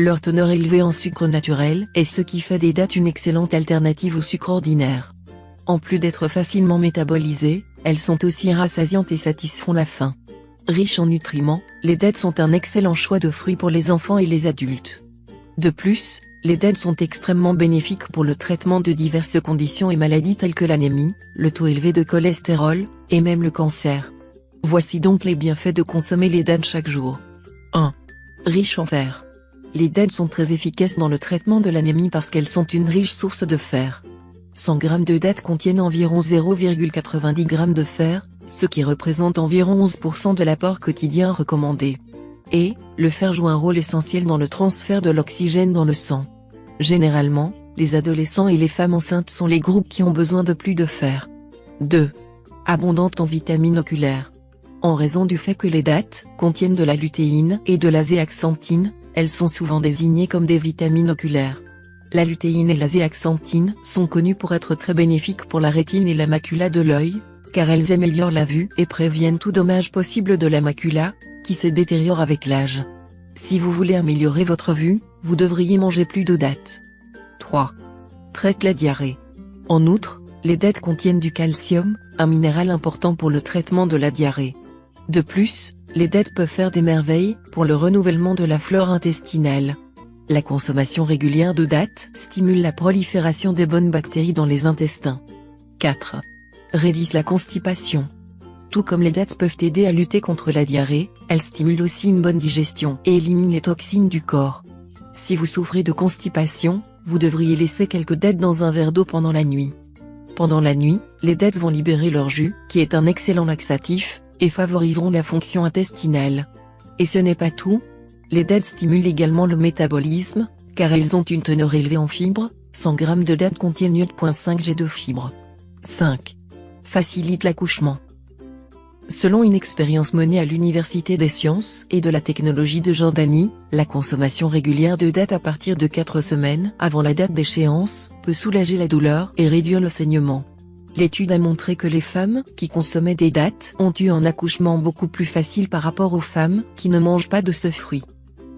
Leur teneur élevée en sucre naturel est ce qui fait des dattes une excellente alternative au sucre ordinaire. En plus d'être facilement métabolisées, elles sont aussi rassasiantes et satisfont la faim. Riches en nutriments, les dattes sont un excellent choix de fruits pour les enfants et les adultes. De plus, les dattes sont extrêmement bénéfiques pour le traitement de diverses conditions et maladies telles que l'anémie, le taux élevé de cholestérol, et même le cancer. Voici donc les bienfaits de consommer les dattes chaque jour. 1. Riches en fer. Les dattes sont très efficaces dans le traitement de l'anémie parce qu'elles sont une riche source de fer. 100 g de dattes contiennent environ 0,90 g de fer, ce qui représente environ 11% de l'apport quotidien recommandé. Et, le fer joue un rôle essentiel dans le transfert de l'oxygène dans le sang. Généralement, les adolescents et les femmes enceintes sont les groupes qui ont besoin de plus de fer. 2. Abondante en vitamines oculaires. En raison du fait que les dattes contiennent de la lutéine et de la zéaxanthine, elles sont souvent désignées comme des vitamines oculaires. La lutéine et la zéaxanthine sont connues pour être très bénéfiques pour la rétine et la macula de l'œil, car elles améliorent la vue et préviennent tout dommage possible de la macula, qui se détériore avec l'âge. Si vous voulez améliorer votre vue, vous devriez manger plus de dattes. 3. Traite la diarrhée. En outre, les dattes contiennent du calcium, un minéral important pour le traitement de la diarrhée. De plus, les dattes peuvent faire des merveilles pour le renouvellement de la flore intestinale. La consommation régulière de dattes stimule la prolifération des bonnes bactéries dans les intestins. 4. Réduisent la constipation. Tout comme les dattes peuvent aider à lutter contre la diarrhée, elles stimulent aussi une bonne digestion et éliminent les toxines du corps. Si vous souffrez de constipation, vous devriez laisser quelques dattes dans un verre d'eau pendant la nuit. Pendant la nuit, les dattes vont libérer leur jus, qui est un excellent laxatif, et favoriseront la fonction intestinale. Et ce n'est pas tout. Les dattes stimulent également le métabolisme, car elles ont une teneur élevée en fibres, 100 g de dattes contiennent 8,5 g de fibres. 5. Facilite l'accouchement. Selon une expérience menée à l'Université des sciences et de la technologie de Jordanie, la consommation régulière de dattes à partir de 4 semaines avant la date d'échéance peut soulager la douleur et réduire le saignement. L'étude a montré que les femmes qui consommaient des dattes ont eu un accouchement beaucoup plus facile par rapport aux femmes qui ne mangent pas de ce fruit.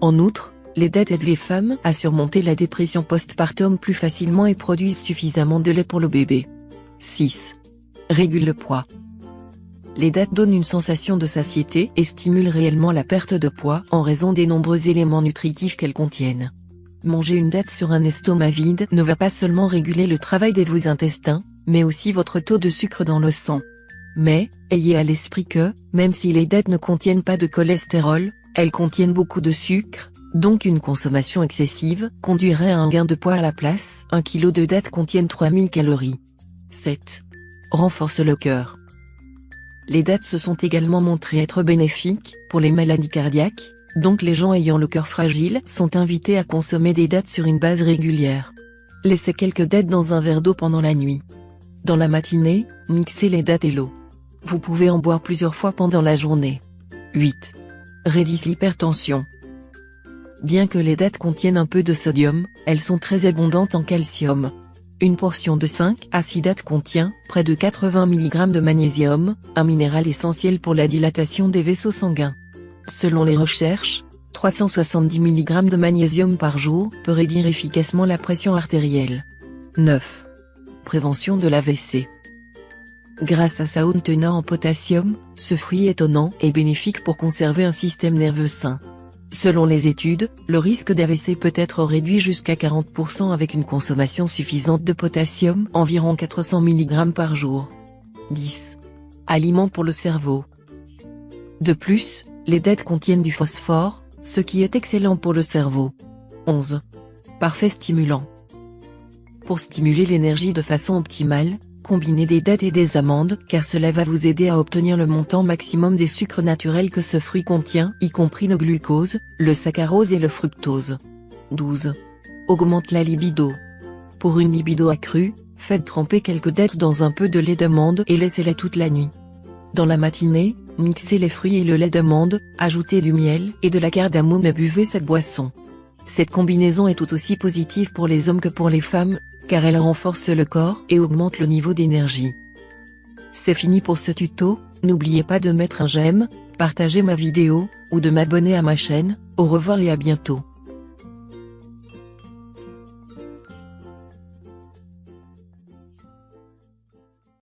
En outre, les dattes aident les femmes à surmonter la dépression postpartum plus facilement et produisent suffisamment de lait pour le bébé. 6. Régule le poids. Les dattes donnent une sensation de satiété et stimulent réellement la perte de poids en raison des nombreux éléments nutritifs qu'elles contiennent. Manger une date sur un estomac vide ne va pas seulement réguler le travail de vos intestins, mais aussi votre taux de sucre dans le sang. Mais, ayez à l'esprit que, même si les dattes ne contiennent pas de cholestérol, elles contiennent beaucoup de sucre, donc une consommation excessive conduirait à un gain de poids à la place. 1 kg de dattes contiennent 3000 calories. 7. Renforce le cœur. Les dattes se sont également montrées être bénéfiques pour les maladies cardiaques, donc les gens ayant le cœur fragile sont invités à consommer des dattes sur une base régulière. Laissez quelques dattes dans un verre d'eau pendant la nuit. Dans la matinée, mixez les dattes et l'eau. Vous pouvez en boire plusieurs fois pendant la journée. 8. Réduisent l'hypertension. Bien que les dattes contiennent un peu de sodium, elles sont très abondantes en calcium. Une portion de 5 à 6 dattes contient près de 80 mg de magnésium, un minéral essentiel pour la dilatation des vaisseaux sanguins. Selon les recherches, 370 mg de magnésium par jour peut réduire efficacement la pression artérielle. 9. Prévention de l'AVC. Grâce à sa haute teneur en potassium, ce fruit étonnant est bénéfique pour conserver un système nerveux sain. Selon les études, le risque d'AVC peut être réduit jusqu'à 40% avec une consommation suffisante de potassium, environ 400 mg par jour. 10. Aliment pour le cerveau. De plus, les dattes contiennent du phosphore, ce qui est excellent pour le cerveau. 11. Parfait stimulant. Pour stimuler l'énergie de façon optimale, combinez des dattes et des amandes car cela va vous aider à obtenir le montant maximum des sucres naturels que ce fruit contient, y compris le glucose, le saccharose et le fructose. 12. Augmente la libido. Pour une libido accrue, faites tremper quelques dattes dans un peu de lait d'amande et laissez-les toute la nuit. Dans la matinée, mixez les fruits et le lait d'amande, ajoutez du miel et de la cardamome et buvez cette boisson. Cette combinaison est tout aussi positive pour les hommes que pour les femmes, car elle renforce le corps et augmente le niveau d'énergie. C'est fini pour ce tuto, n'oubliez pas de mettre un j'aime, partager ma vidéo, ou de m'abonner à ma chaîne. Au revoir et à bientôt.